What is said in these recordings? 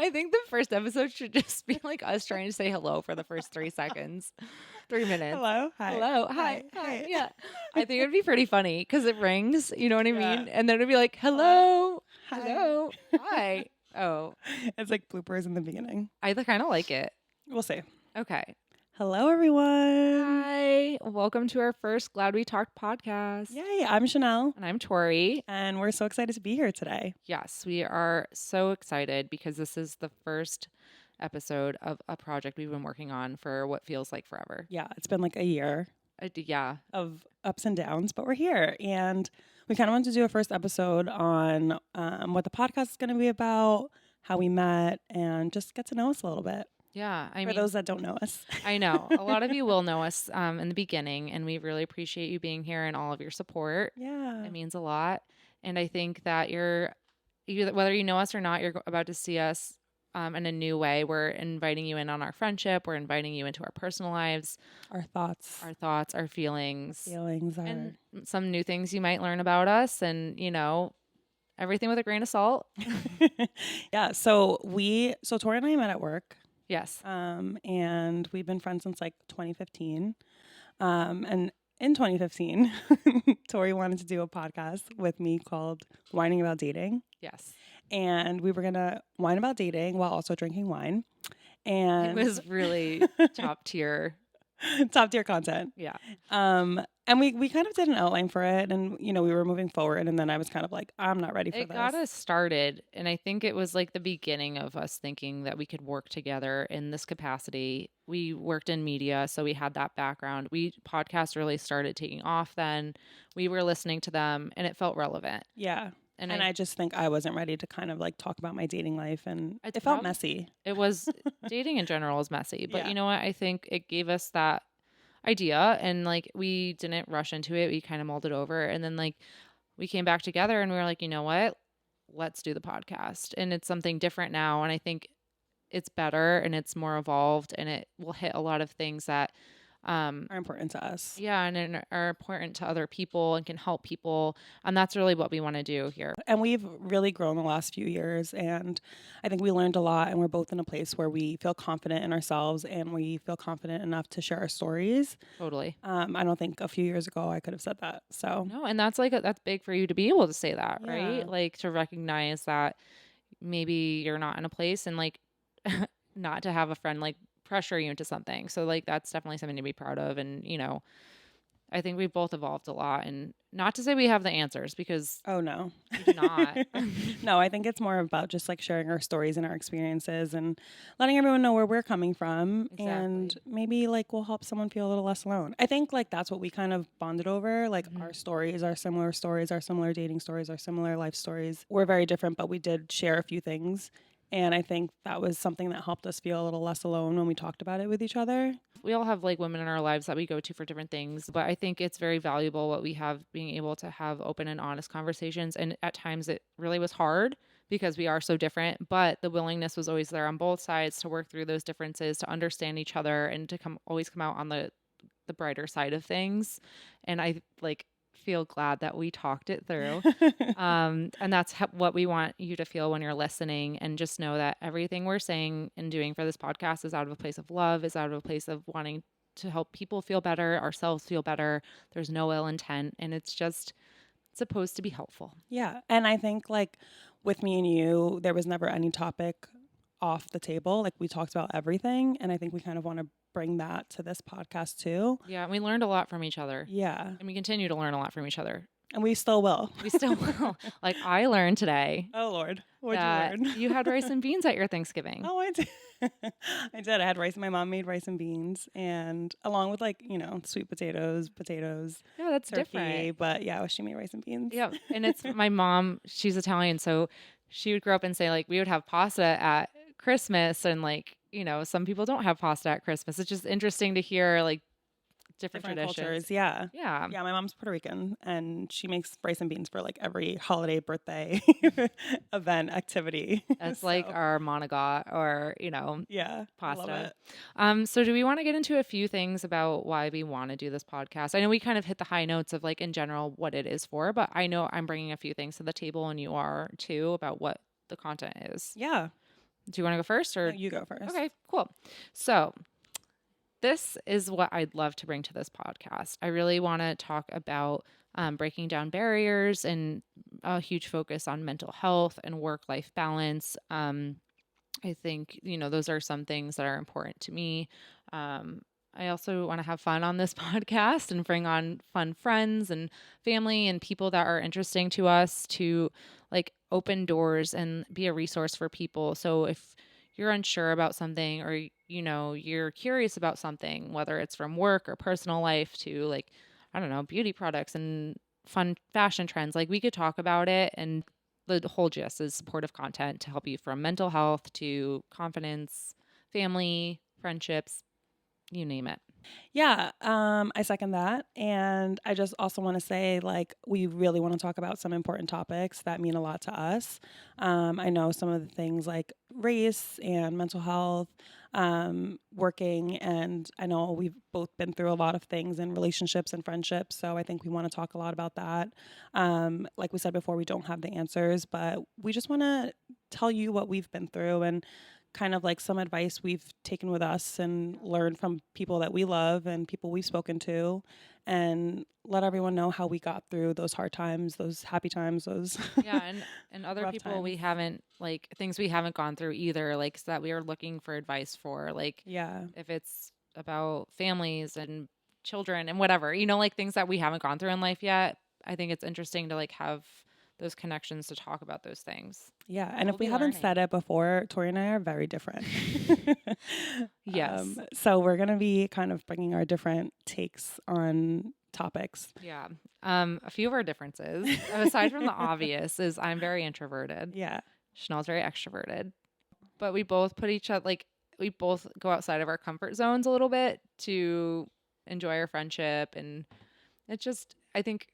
I think the first episode should just be like us trying to say hello for the first 3 seconds, 3 minutes. Hello. Hi. Hello. Hi. Hi. Hey. Yeah. I think it'd be pretty funny because it rings. You know what I Yeah. mean? And then it'd be like, hello. Hi. Hello. Hi. Oh, It's like bloopers in the beginning. I kind of like it. We'll see. Okay. Hello, everyone. Hi. Welcome to our first Glad We Talked podcast. Yay. I'm Chanel, And I'm Tori. and we're so excited to be here today. Yes, we are so excited because this is the first episode of a project we've been working on for what feels like forever. Yeah, it's been like a year Yeah. of ups and downs, but we're here. And we kind of wanted to do a first episode on what the podcast is going to be about, how we met, and just get to know us a little bit. Yeah. For those that don't know us. I know. A lot of you will know us in the beginning, and we really appreciate you being here and all of your support. Yeah. It means a lot. And I think that whether you know us or not, you're about to see us in a new way. We're inviting you in on our friendship. We're inviting you into our personal lives, Our thoughts, our feelings, and are... some new things you might learn about us, and, everything with a grain of salt. Yeah. So Tori and I met at work. Yes. And we've been friends since like 2015. And in 2015, Tori wanted to do a podcast with me called Whining About Dating. Yes. And we were going to whine about dating while also drinking wine. And It was really top tier. Top tier content. Yeah. And we kind of did an outline for it, and we were moving forward, and then I was kind of like, I'm not ready for this. It got us started, and I think it was like the beginning of us thinking that we could work together in this capacity. We worked in media, so we had that background. Podcasts really started taking off then. We were listening to them, and it felt relevant. Yeah. And I just think I wasn't ready to kind of like talk about my dating life, and it felt messy. It was dating in general is messy, but Yeah. you know what? I think it gave us that idea, and like we didn't rush into it. We kind of mulled it over, and then like we came back together, and we were like, you know what? Let's do the podcast, and it's something different now, and I think it's better and it's more evolved, and it will hit a lot of things that are important to us. Yeah, and are important to other people and can help people. And that's really what we want to do here. And we've really grown the last few years. And I think we learned a lot. And we're both in a place where we feel confident in ourselves and we feel confident enough to share our stories. Totally. I don't think a few years ago I could have said that. So no, and that's that's big for you to be able to say that, Yeah. right? Like to recognize that maybe you're not in a place, and like not to have a friend like pressure you into something. So like that's definitely something to be proud of. And I think we've both evolved a lot, and not to say we have the answers, because oh no, we do not. No, I think it's more about just like sharing our stories and our experiences and letting everyone know where we're coming from. Exactly. And maybe like we'll help someone feel a little less alone. I think like that's what we kind of bonded over. Like our stories, our similar dating stories, our similar life stories. We're very different, but we did share a few things. And I think that was something that helped us feel a little less alone when we talked about it with each other. We all have like women in our lives that we go to for different things, but I think it's very valuable what we have, being able to have open and honest conversations. And at times it really was hard because we are so different, but the willingness was always there on both sides to work through those differences, to understand each other, and to always come out on the brighter side of things. And I feel glad that we talked it through. And that's what we want you to feel when you're listening, and just know that everything we're saying and doing for this podcast is out of a place of love, is out of a place of wanting to help people feel better, ourselves feel better. There's no ill intent, and it's just supposed to be helpful. Yeah. And I think like with me and you, there was never any topic off the table. Like we talked about everything, and I think we kind of want to bring that to this podcast too. Yeah, we learned a lot from each other. Yeah. And we continue to learn a lot from each other. And we still will. We still will. Like I learned today. Oh Lord. What'd that you learn? You had rice and beans at your Thanksgiving. Oh, I did. I did. I had rice. My mom made rice and beans, and along with like, sweet potatoes. Yeah, that's turkey, different. But yeah, she made rice and beans. Yeah. And it's my mom, she's Italian, so she would grow up and say like we would have pasta at Christmas, and like, some people don't have pasta at Christmas. It's just interesting to hear like different traditions. Cultures. Yeah. Yeah. Yeah. My mom's Puerto Rican, and she makes rice and beans for like every holiday, birthday, event, activity. That's like our monagot, or, yeah, pasta. Love it. So do we want to get into a few things about why we want to do this podcast? I know we kind of hit the high notes of like in general what it is for, but I know I'm bringing a few things to the table, and you are too, about what the content is. Yeah. Do you want to go first No, or? you go first. Okay, cool. So this is what I'd love to bring to this podcast. I really want to talk about breaking down barriers and a huge focus on mental health and work-life balance. I think, those are some things that are important to me. I also want to have fun on this podcast and bring on fun friends and family and people that are interesting to us to like open doors and be a resource for people. So if you're unsure about something or, you're curious about something, whether it's from work or personal life to like, I don't know, beauty products and fun fashion trends, like we could talk about it. And the whole gist is supportive content to help you from mental health to confidence, family, friendships, you name it. Yeah, I second that. And I just also want to say, like, we really want to talk about some important topics that mean a lot to us. I know some of the things like race and mental health, working, and I know we've both been through a lot of things in relationships and friendships. So I think we want to talk a lot about that. Like we said before, we don't have the answers, but we just want to tell you what we've been through and kind of like some advice we've taken with us and learned from people that we love and people we've spoken to, and let everyone know how we got through those hard times, those happy times, those Yeah, and other rough people we times. haven't like things we haven't gone through either, like so that we are looking for advice for, like Yeah. if it's about families and children and whatever, like things that we haven't gone through in life yet. I think it's interesting to like have those connections to talk about those things. Yeah. And We'll if we be haven't learning. said it before, Tori and I are very different. Yes. So we're going to be kind of bringing our different takes on topics. Yeah. A few of our differences, aside from the obvious, is I'm very introverted. Yeah. Chanel's very extroverted. But we both put each other like we both go outside of our comfort zones a little bit to enjoy our friendship, and it just I think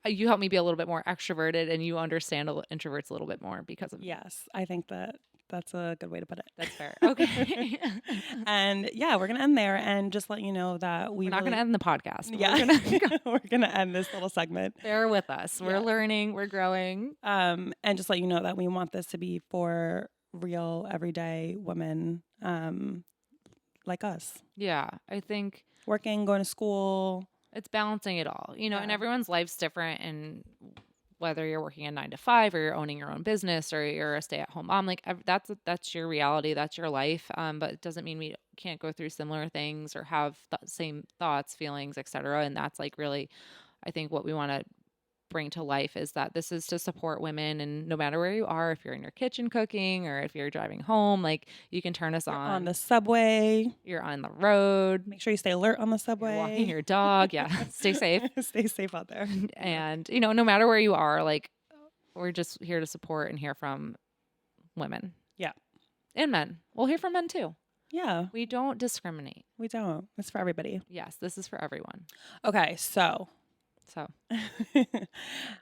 you help me be a little bit more extroverted and you understand introverts a little bit more because of me. Yes. I think that that's a good way to put it. That's fair. Okay. And yeah, we're gonna end there and just let you know that We're we not going to really, end the podcast. yeah, We're going to we're gonna end this little segment. bear with us. We're Yes. learning, we're growing. And just let you know that we want this to be for real, everyday women, like us, Yeah, I think working, going to school. it's balancing it all, and Yeah. everyone's life's different. And whether you're working a 9 to 5 or you're owning your own business or you're a stay-at-home mom, like that's your reality, that's your life. But it doesn't mean we can't go through similar things or have same thoughts, feelings, etc. And that's like really, I think what we want to bring to life is that this is to support women, and no matter where you are, if you're in your kitchen cooking or if you're driving home, like you can turn us You're on. on the subway. You're on the road. Make sure you stay alert on the You're walking subway. your dog. Yeah, stay safe. Stay safe out there. And no matter where you are, like we're just here to support and hear from women. Yeah. And men. We'll hear from men too. Yeah, We don't discriminate. we don't. It's for everybody. Yes, this is for everyone. Okay, so So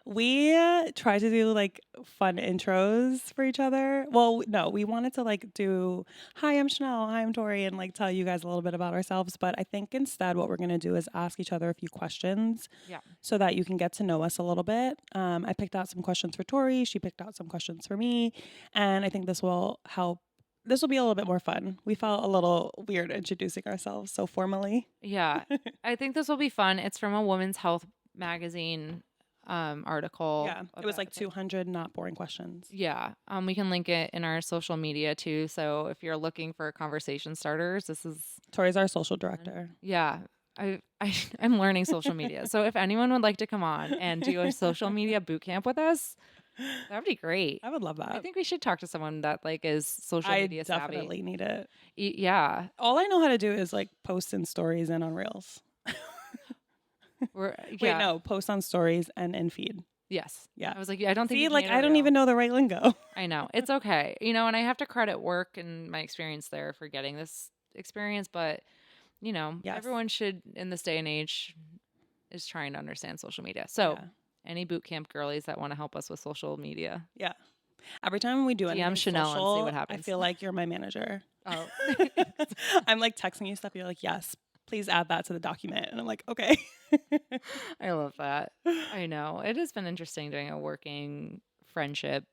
we try to do like fun intros for each other. Well, no, we wanted to like do, hi, I'm Chanel, hi, I'm Tori, and like tell you guys a little bit about ourselves. But I think instead what we're going to do is ask each other a few questions, yeah. so that you can get to know us a little bit. I picked out some questions for Tori. She picked out some questions for me. And I think this will help. This will be a little bit more fun. We felt a little weird introducing ourselves so formally. Yeah. I think this will be fun. It's from a Women's Health magazine article. Yeah, it was like 200 not boring questions. Yeah. We can link it in our social media too. So if you're looking for conversation starters, this is Tori's our social director. yeah. I'm learning social media. So if anyone would like to come on and do a social media boot camp with us, that would be great. I would love that. I think we should talk to someone that like is social I media savvy. definitely need it. Yeah. All I know how to do is like post in stories and on Reels. Wait, no, post on stories and in feed. Yes. Yeah. I was like, I don't think See, you like made a I don't reel. even know the right lingo. I know. It's okay. And I have to credit work and my experience there for getting this experience, but Yes. everyone should in this day and age is trying to understand social media. So Yeah. any boot camp girlies that want to help us with social media. Yeah. Every time we do anything Chanel social, and see what happens. I feel like you're my manager. Oh. I'm like texting you stuff. You're like, yes, please add that to the document. And I'm like, okay. I love that. I know. It has been interesting doing a working friendship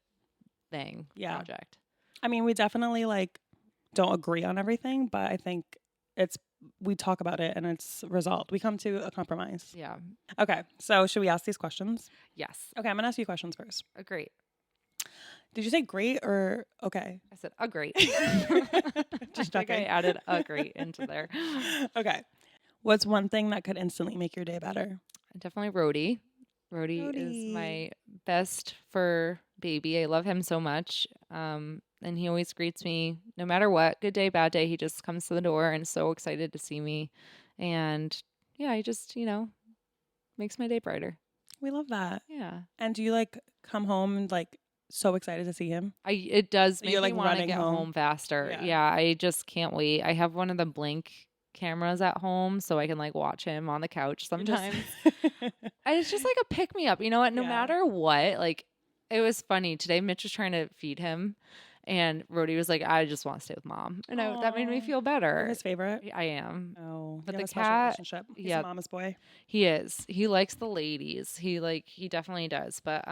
thing Yeah. project. I mean, we definitely like don't agree on everything, but I think it's we talk about it and it's resolved. We come to a compromise. Yeah. Okay, so should we ask these questions? Yes. Okay, I'm gonna ask you questions first. Great. Did you say great or okay? I said a great. I Just think I checking. added a great into there. Okay. What's one thing that could instantly make your day better? Definitely Rhodey. Rhodey is Brody. my best fur baby. I love him so much. And he always greets me no matter what, good day, bad day. He just comes to the door and so excited to see me. And yeah, he just, makes my day brighter. We love that. Yeah. And do you like come home and like so excited to see him? It does make You're me like want to running get home. home faster. Yeah. Yeah, I just can't wait. I have one of the Blink cameras at home so I can like watch him on the couch You just- sometimes. And it's just like a pick me up. You know what? No Yeah. matter what, like it was funny. Today Mitch was trying to feed him and Rhodey was like, I just want to stay with mom. And that made me Aw. feel You're better. his favorite. I am. Oh, But you the have a special cat, relationship. He's yeah. a mama's boy. He is. He likes the ladies. He definitely does. But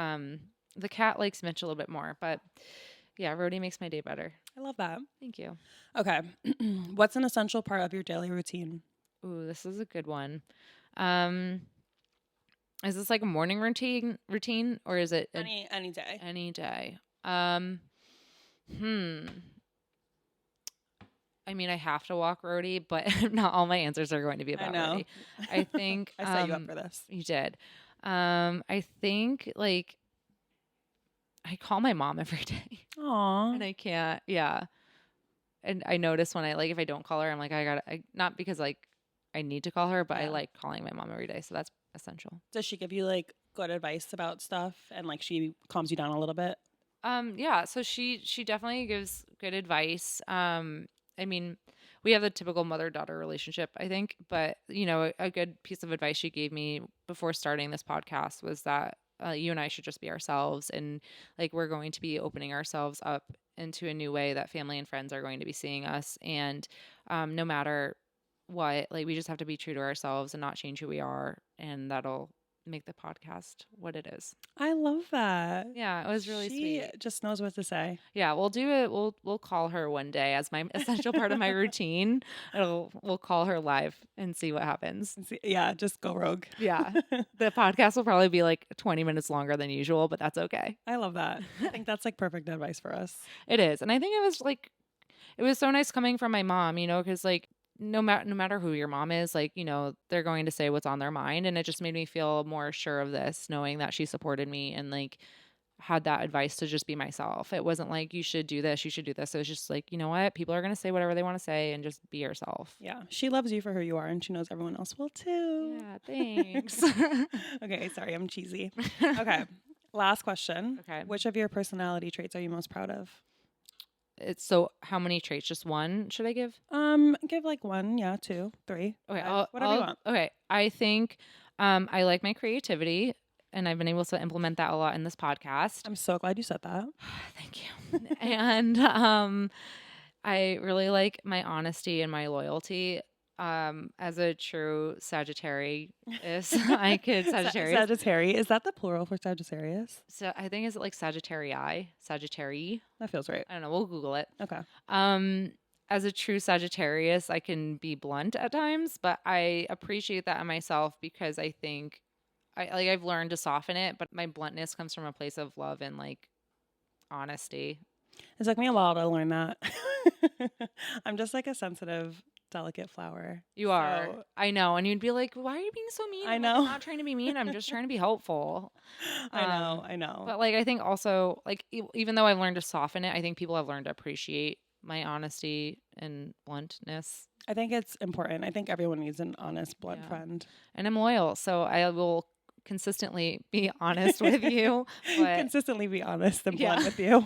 the cat likes Mitch a little bit more. But yeah, Rhodey makes my day better. I love that. Thank you. Okay. What's an essential part of your daily routine? Ooh, this is a good one. Is this like a morning routine or is it Any day. any day? Hmm. I mean, I have to walk Rhodey, but not all my answers are going to be I about know. Rhodey. I think I set you up for this. you did. I think like I call my mom every day, Aw. and I can't. Yeah, and I notice when I like if I don't call her, I'm like not because like I need to call her, but I Yeah. like calling my mom every day, so that's essential. Does she give you like good advice about stuff and like she calms you down a little bit? Yeah, so she definitely gives good advice. I mean, we have the typical mother-daughter relationship, I think, but a good piece of advice she gave me before starting this podcast was that you and I should just be ourselves, and like we're going to be opening ourselves up into a new way that family and friends are going to be seeing us, and no matter what, like we just have to be true to ourselves and not change who we are, and that'll make the podcast what it is. I love that. Yeah, it was really She sweet. just knows what to say. Yeah, we'll do it. We'll call her one day as my essential part of my routine. We'll call her live and see what happens. Yeah, just go rogue. Yeah. The podcast will probably be like 20 minutes longer than usual, but that's okay. I love that. I think that's like perfect advice for us. It is. And I think it was so nice coming from my mom, because like no matter who your mom is, like, they're going to say what's on their mind. And it just made me feel more sure of this, knowing that she supported me and like had that advice to just be myself. It wasn't like you should do this, you should do this. It was just like, you know what? People are going to say whatever they want to say and just be yourself. Yeah. She loves you for who you are and she knows everyone else will too. Yeah, thanks. Okay, sorry, I'm cheesy. Okay. Last question. Okay. Which of your personality traits are you most proud of? So how many traits? Just one should I give? Give like 1, yeah, 2, 3. Okay, 5, whatever you want. Okay, I think I like my creativity, and I've been able to implement that a lot in this podcast. I'm so glad you said that. Thank you. And I really like my honesty and my loyalty. As a true Sagittarius, I could Sagittarius. Sagittarius. Is that the plural for Sagittarius? So I think is it like Sagittarii? That feels right. I don't know. We'll Google it. Okay. As a true Sagittarius, I can be blunt at times, but I appreciate that in myself because I think I've learned to soften it, but my bluntness comes from a place of love and like honesty. It took me a while to learn that. I'm just like a sensitive, delicate flower. You are. So- I know. And you'd be like, why are you being so mean? I I'm like, know. I'm not trying to be mean. I'm just trying to be helpful. I know. But like, I think also like, even though I've learned to soften it, I think people have learned to appreciate my honesty and bluntness. I think it's important. I think everyone needs an honest, blunt Yeah. friend. And I'm loyal. So I will consistently be honest with you. But Consistently be honest and Yeah. blunt with you.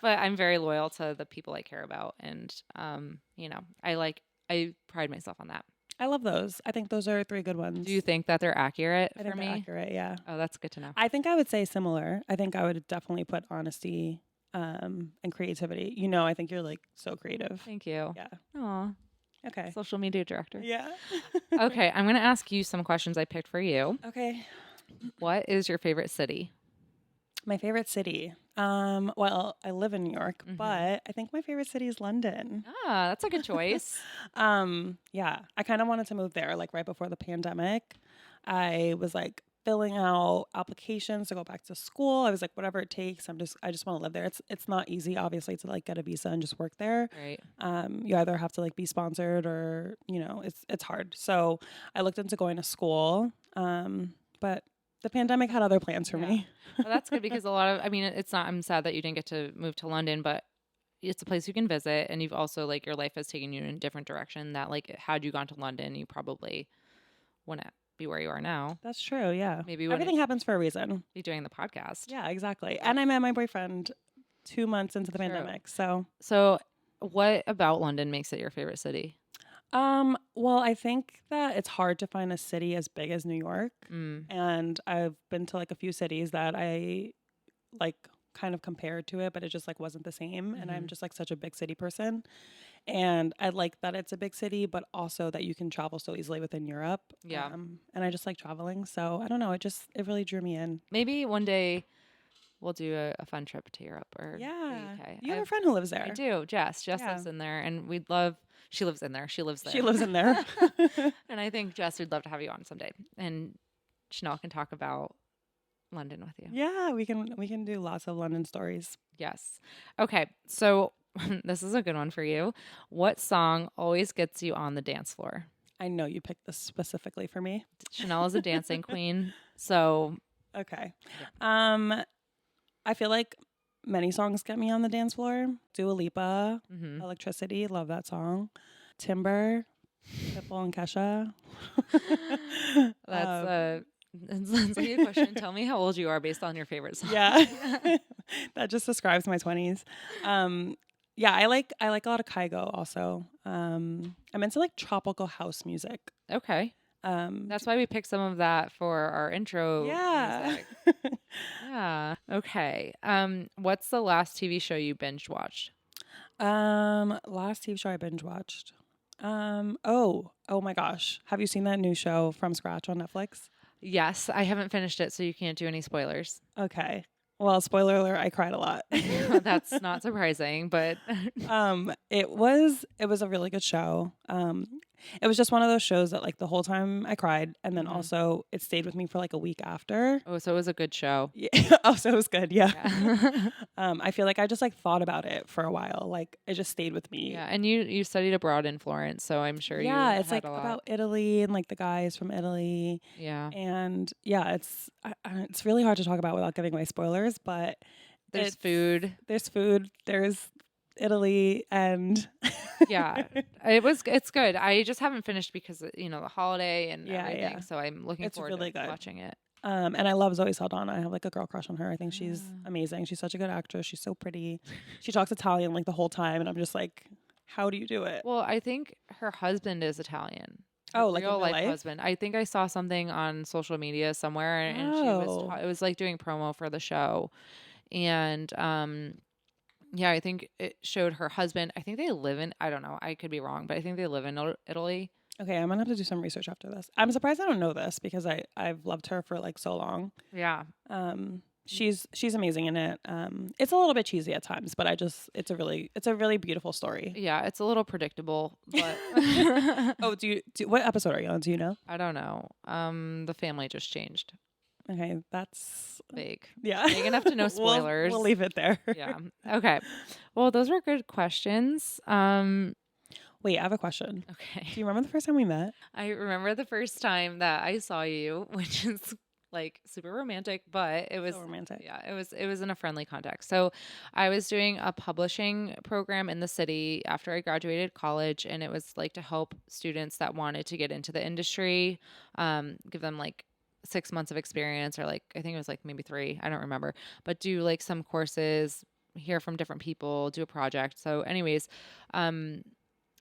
but I'm very loyal to the people I care about. And, I pride myself on that. I love those. I think those are 3 good ones. Do you think that they're accurate I for think me? they're accurate, yeah. Oh, that's good to know. I think I would say similar. I think I would definitely put honesty and creativity. I think you're like so creative. Thank you. Yeah. Aw, Okay. social media director. Yeah. Okay, I'm going to ask you some questions I picked for you. Okay. What is your favorite city? My favorite city. Well, I live in New York, Hmm. but I think my favorite city is London. Ah, that's a good choice. Yeah, I kind of wanted to move there like right before the pandemic. I was like filling out applications to go back to school. I was like, whatever it takes. I just want to live there. It's not easy, obviously, to like get a visa and just work there. Right. You either have to like be sponsored or it's hard. So I looked into going to school, but the pandemic had other plans for Yeah. me. Well, that's good because a lot of, I mean, it's not, I'm sad that you didn't get to move to London, but it's a place you can visit. And you've also, like, your life has taken you in a different direction that, like, had you gone to London, you probably wouldn't be where you are now. That's true. Yeah, Maybe you wouldn't everything happens for a reason. be doing the podcast. Yeah, exactly. Yep. And I met my boyfriend 2 months into the True. pandemic. So, So, what about London makes it your favorite city? well, I think that it's hard to find a city as big as New York. Mm. And I've been to like a few cities that I like kind of compared to it, but it just like wasn't the same. And I'm Hmm. just like such a big city person. And I like that it's a big city, but also that you can travel so easily within Europe. Yeah. And I just like traveling. So I don't know. It really drew me in. Maybe one day we'll do a fun trip to Europe or the Yeah. UK. You have a friend who lives I there. do. Jess. Jess Yeah. lives in there, and we'd love. She lives in there. She lives She there. lives in there. And I think Jess would love to have you on someday, and Chanel can talk about London with you. Yeah, we can do lots of London stories. Yes. Okay. So this is a good one for you. What song always gets you on the dance floor? I know you picked this specifically for me. Chanel is a dancing queen, so Okay. yeah. Um, I feel like many songs get me on the dance floor. Dua Lipa, Hmm. Electricity, love that song. Timber, Pitbull and Kesha. That's um, it sounds like a question. Tell me how old you are based on your favorite song. yeah, that just describes my 20s. Yeah, I like a lot of Kygo also. I'm into like tropical house music. Okay. Um, That's why we picked some of that for our intro yeah. music. Yeah. Okay. What's the last TV show you binge watched? Last TV show I binge watched. Oh my gosh. Have you seen that new show From Scratch on Netflix? Yes, I haven't finished it, so you can't do any spoilers. Okay. Well, spoiler alert, I cried a lot. That's not surprising, but It was a really good show. It was just one of those shows that like the whole time I cried, and then Mhm. also it stayed with me for like a week after. Oh, so it was a good show. Yeah. Oh, so it was good. Yeah. Yeah. I feel like I just like thought about it for a while. Like it just stayed with me. Yeah, and you studied abroad in Florence, so I'm sure you Yeah, it's had like a lot. about Italy and like the guys from Italy. Yeah. And yeah, it's really hard to talk about without giving away spoilers, but There's it's food. there's food, there's Italy, and Yeah. It's good. I just haven't finished because the holiday and yeah, everything, yeah, so I'm looking it's forward really to good. watching it. And I love Zoe Saldana. I have like a girl crush on her. I think she's Ah. amazing. She's such a good actress. She's so pretty. She talks Italian like the whole time, and I'm just like, how do you do it? Well, I think her husband is Italian. Her Oh, like in real real life life? husband. I think I saw something on social media somewhere, and Oh, it was like doing promo for the show. And yeah, I think it showed her husband. I think they live in, I don't know, I could be wrong, but I think they live in Italy. okay. I'm gonna have to do some research after this. I'm surprised I don't know this because I've loved her for like so long. Yeah. She's amazing in it. It's a little bit cheesy at times, but it's a really beautiful story. Yeah, it's a little predictable, but Oh, what episode are you on? Do you know? I don't know. The family just changed. Okay, that's Big. yeah. Big enough to know spoilers. We'll leave it there. Yeah. Okay. Well, those were good questions. Wait, I have a question. Okay. Do you remember the first time we met? I remember the first time that I saw you, which is like super romantic, but it was So romantic. yeah, it was in a friendly context. So I was doing a publishing program in the city after I graduated college, and it was like to help students that wanted to get into the industry, give them like 6 months of experience, or like I think it was like maybe 3, I don't remember, but do like some courses, hear from different people, do a project. So anyways,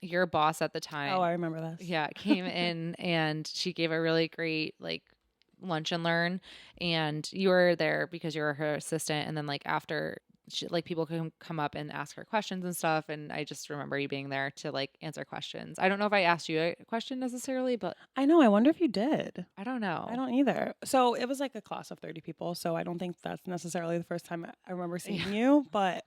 your boss at the Oh, I time, remember this. yeah, came in and she gave a really great like lunch and learn, and you were there because you were her assistant, and then like after like people can come up and ask her questions and stuff. And I just remember you being there to like answer questions. I don't know if I asked you a question necessarily, but I know. I wonder if you did. I don't I know. don't either. So it was like a class of 30 people. So I don't think that's necessarily the first time I remember Yeah. seeing you. But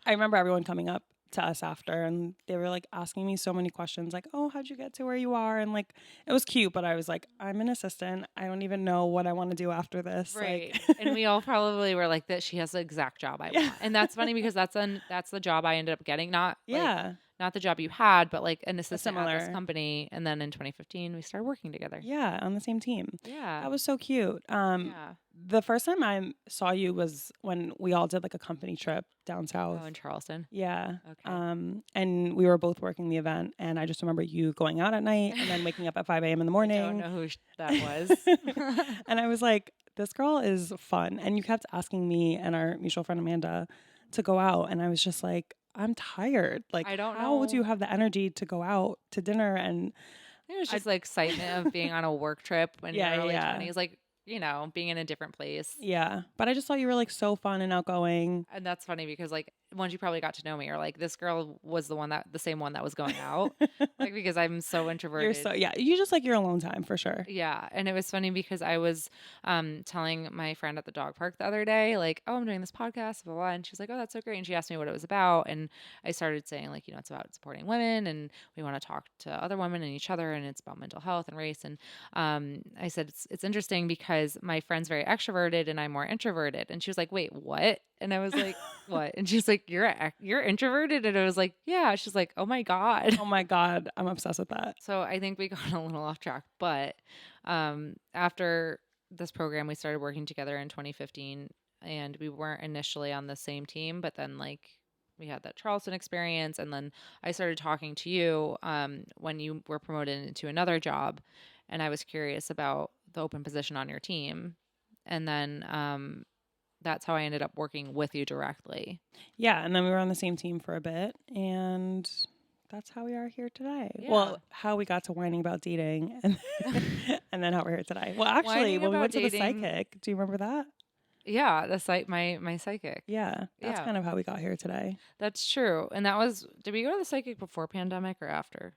I remember everyone coming up to us after and they were like asking me so many questions like, oh, how'd you get to where you are? And like, it was cute, but I was like, I'm an assistant. I don't even know what I want to do after this. Right. Like, And we all probably were like that she has the exact job I yeah. want. And that's funny because that's the job I ended up getting, Yeah. not the job you had, but like an A assistant at this similar. company. And then in 2015 we started working together. Yeah. On the same team. Yeah. That was so cute. Yeah. The first time I saw you was when we all did like a company trip down south. Oh, in Charleston. Yeah. Okay. And we were both working the event. And I just remember you going out at night and then waking up at 5 a.m. in the I don't morning. know who that was. And I was like, this girl is fun. And you kept asking me and our mutual friend Amanda to go out. And I was just like, I'm tired. Like, I don't how would you know. have the energy to go out to dinner? And It was I, just like excitement of being on a work trip when you're yeah, early yeah, 20s, like, being in a different place. yeah. But I just thought you were like so fun and outgoing. And that's funny because like once you probably got to know me, you're like, this girl was the same one that was going out. Like because I'm so You're so, introverted. yeah, you just like your alone time for sure. Yeah. And it was funny because I was telling my friend at the dog park the other day, like, oh, I'm doing this podcast, blah, blah, blah. And she's like, oh, that's so great. And she asked me what it was about. And I started saying, like, it's about supporting women and we want to talk to other women and each other. And it's about mental health and race. And I said, it's interesting because my friend's very extroverted and I'm more introverted. And she was like, wait, what? And I was like, what? And she's like, you're introverted? And I was like, yeah. She's like, oh my God. Oh my God, I'm obsessed with that. So I think we got a little off track. But after this program, we started working together in 2015 and we weren't initially on the same team, but then like we had that Charleston experience. And then I started talking to you when you were promoted into another job. And I was curious about the open position on your team. And then that's how I ended up working with you directly. Yeah, and then we were on the same team for a bit, and that's how we are here today. Yeah. Well, how we got to whining about dating, and and then how we're here today. Well, actually, Whining when we about went to the dating. psychic, do you remember that? Yeah, my psychic. Yeah, that's Yeah. kind of how we got here today. That's true. And did we go to the psychic before pandemic or after?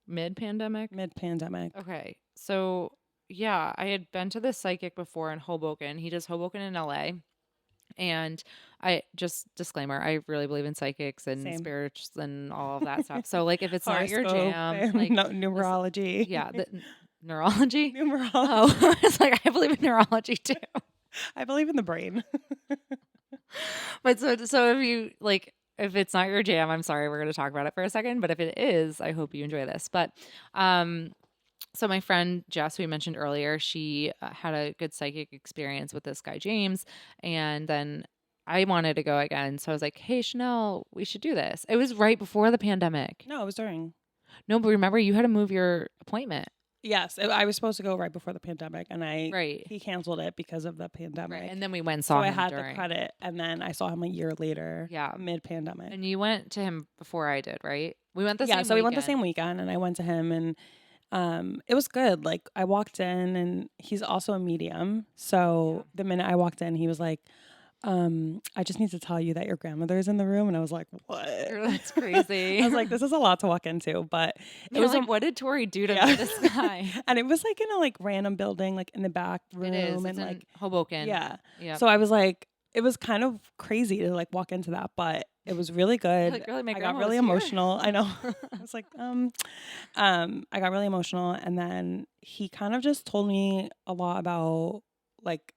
Mid-pandemic? Mid-pandemic. Okay. So, yeah, I had been to the psychic before in Hoboken. He does Hoboken in LA. And I just disclaimer, I really believe in psychics and Same. spirits and all of that stuff. So like if it's not your Horoscope jam, and like numerology. yeah, neurology. Numerology. Oh, it's like I believe in neurology too. I believe in the brain. But so if it's not your jam, I'm sorry, we're going to talk about it for a second, but if it is, I hope you enjoy this. But so my friend Jess, who we mentioned earlier, she had a good psychic experience with this guy James, and then I wanted to go again. So I was like, "Hey Chanel, we should do this." It was right before the pandemic. No, it was during. No, but remember you had to move your appointment. Yes, I was supposed to go right before the pandemic, and Right. he canceled it because of the pandemic. Right. And then we went and So saw I him had during. the credit, and then I saw him a year later. Yeah. Mid-pandemic. And you went to him before I did, right? We went the same So we went the weekend. same weekend, and I went to him, and it was good. Like I walked in, and he's also a medium. So the minute I walked in, he was like, I just need to tell you that your grandmother is in the room. And I was like, what? That's crazy. I was like, this is a lot to walk into, but It was like, what did Tori do to Yeah. this guy? and it was like in a like random building, like in the back room. It is. And It's in like, Hoboken. yeah. Yeah. So I was like, it was kind of crazy to like walk into that, but it was really good. Like, really, my I got grandma really was here. emotional. I know. I was like, I got really emotional. And then he kind of just told me a lot about like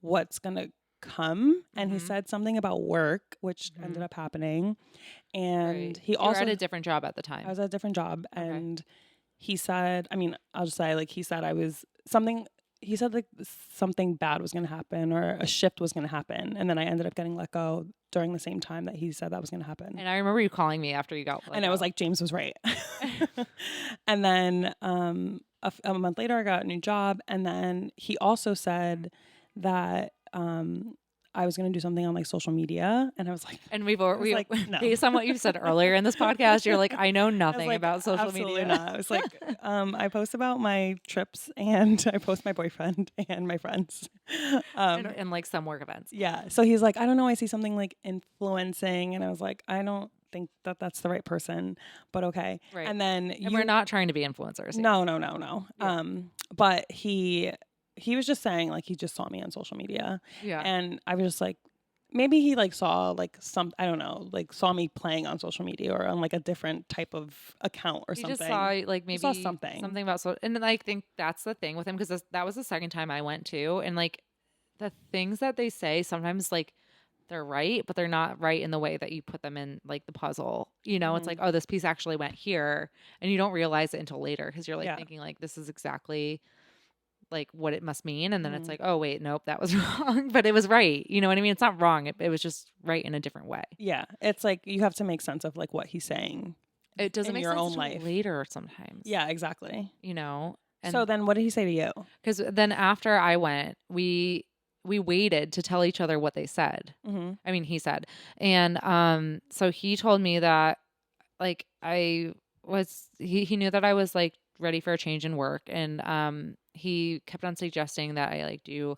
what's going to come. And he Mhm. said something about work, which Mhm. ended up happening. And Right. he You also, were at a different job at the I time. was at a different job. Okay. And he said, I mean, I'll just say, like, he said I was something. He said like something bad was going to happen or a shift was going to happen. And then I ended up getting let go during the same time that he said that was going to happen. And I remember you calling me after you got let And I was go. like, James was right. And then a month later, I got a new job. And then he also said that I was going to do something on like social media. And I was like, And like, no. based on what you said earlier in this podcast, you're like, I know I was nothing like, about social absolutely media. not. I was like, I post about my trips and I post my boyfriend and my friends. And like some work events. Yeah. So he's like, I don't know. I see something like influencing. And I was like, I don't think that that's the right person, but okay. Right. And then And we're not trying to be influencers here. No. Yeah. But he was just saying like he just saw me on social media. Yeah. And I was just like, maybe he like saw like some, I don't know, like saw me playing on social media or on like a different type of account or He something. just saw like maybe saw something about and then I think that's the thing with him because that was the second time I went too, and like the things that they say sometimes like they're right, but they're not right in the way that you put them in like the puzzle. You know, it's like, oh, this piece actually went here, and you don't realize it until later because you're like thinking like this is exactly like what it must mean, and then it's like, oh wait, nope, that was wrong, but it was right. You know what I mean? It's not wrong. It was just right in a different way. Yeah, it's like you have to make sense of like what he's saying. It doesn't in make your sense own till life later sometimes. Yeah, exactly. You know. And so then, what did he say to you? Because then after I went, we waited to tell each other what they said. Mm-hmm. I mean, he said, and so he told me that like he knew that I was like ready for a change in work, and he kept on suggesting that I like do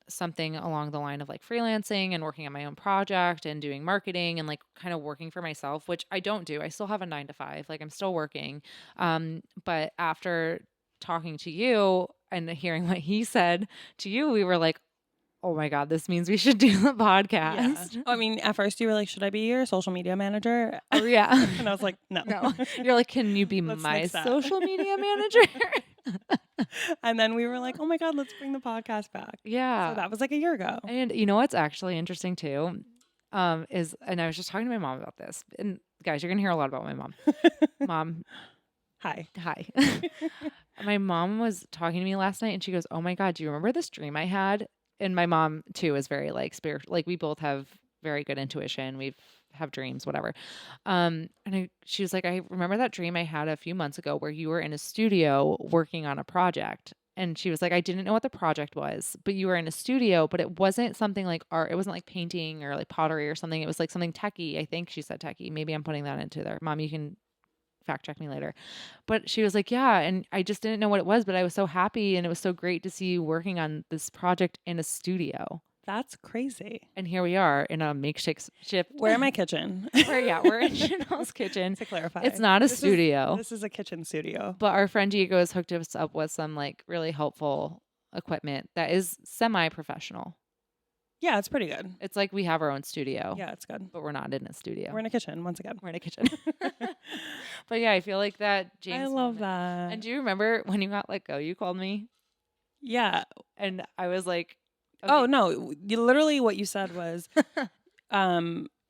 something along the line of like freelancing and working on my own project and doing marketing and like kind of working for myself, which I don't do. I still have a 9 to 5, like I'm still working. But after talking to you and hearing what he said to you, we were like, oh my God, this means we should do the podcast. Yeah. I mean, at first you were like, should I be your social media manager? Oh, yeah. And I was like, no. No. You're like, can you be my social media manager? And then we were like, oh my God, let's bring the podcast back. Yeah. So that was like a year ago. And you know what's actually interesting too? And I was just talking to my mom about this. And guys, you're gonna hear a lot about my mom. Mom. Hi. My mom was talking to me last night and she goes, oh my God, do you remember this dream I had? And my mom too is very like spiritual. Like we both have very good intuition. We have dreams, whatever. She was like, I remember that dream I had a few months ago where you were in a studio working on a project. And she was like, I didn't know what the project was, but you were in a studio, but it wasn't something like art. It wasn't like painting or like pottery or something. It was like something techie. I think she said techie. Maybe I'm putting that into there. Mom, you can fact check me later. But she was like, yeah. And I just didn't know what it was, but I was so happy. And it was so great to see you working on this project in a studio. That's crazy. And here we are in a makeshift. We're in my kitchen. We're in Chanel's kitchen. To clarify. It's not a studio. This is a kitchen studio. But our friend Diego has hooked us up with some like really helpful equipment that is semi-professional. Yeah, it's pretty good. It's like we have our own studio. Yeah, it's good. But we're not in a studio. We're in a kitchen, once again. We're in a kitchen. But yeah, I feel like that James. I love that. And do you remember when you got let go, you called me? Yeah. And I was like, okay. Oh, no. Literally what you said was,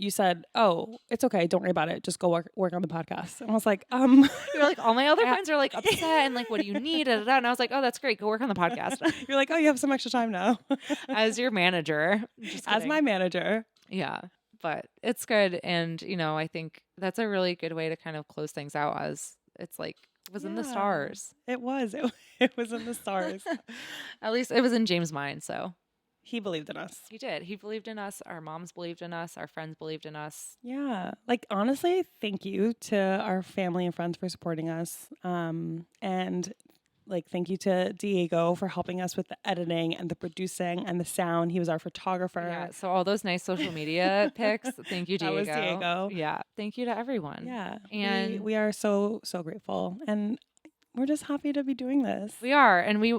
you said, oh, it's okay. Don't worry about it. Just go work on the podcast. And I was like, You're like, all my other friends are like upset and like, what do you need? And I was like, oh, that's great. Go work on the podcast. You're like, oh, you have some extra time now. As your manager. As my manager. Yeah. But it's good. And, you know, I think that's a really good way to kind of close things out as it's like, it was in the stars. It was. It was in the stars. At least it was in James' mind. So he believed in us. He did. He believed in us. Our moms believed in us. Our friends believed in us. Yeah. Like, honestly, thank you to our family and friends for supporting us. And like, thank you to Diego for helping us with the editing and the producing and the sound. He was our photographer. Yeah. So all those nice social media pics. Thank you, Diego. That was Diego. Yeah. Thank you to everyone. Yeah. And we are so, so grateful. And we're just happy to be doing this. We are. And we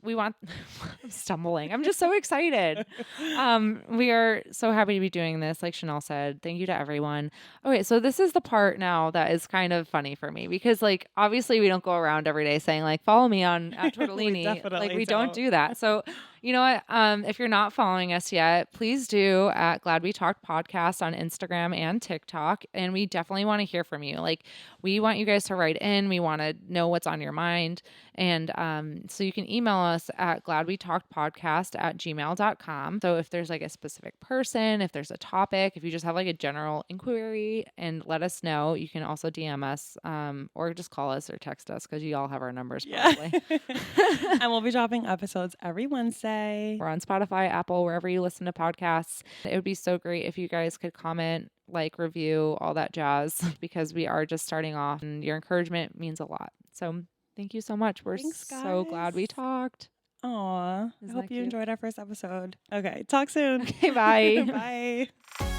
want, I'm stumbling. I'm just so excited. We are so happy to be doing this. Like Chanel said, thank you to everyone. Okay. So this is the part now that is kind of funny for me because like, obviously we don't go around every day saying like, follow me on at Tortellini. Like we don't do that. So you know what? If you're not following us yet, please do at Glad We Talked Podcast on Instagram and TikTok. And we definitely want to hear from you. Like we want you guys to write in. We want to know what's on your mind. And so you can email us at gladwetalkedpodcast@gmail.com. So if there's like a specific person, if there's a topic, if you just have like a general inquiry and let us know, you can also DM us or just call us or text us because you all have our numbers probably. And we'll be dropping episodes every Wednesday. Bye. We're on Spotify, Apple, wherever you listen to podcasts. It would be so great if you guys could comment, like, review, all that jazz, because we are just starting off and your encouragement means a lot. So thank you so much. We're Thanks, so glad we guys. talked. Aw, I Isn't hope that you cute? enjoyed our first episode. Okay, talk soon. Okay, bye. Bye.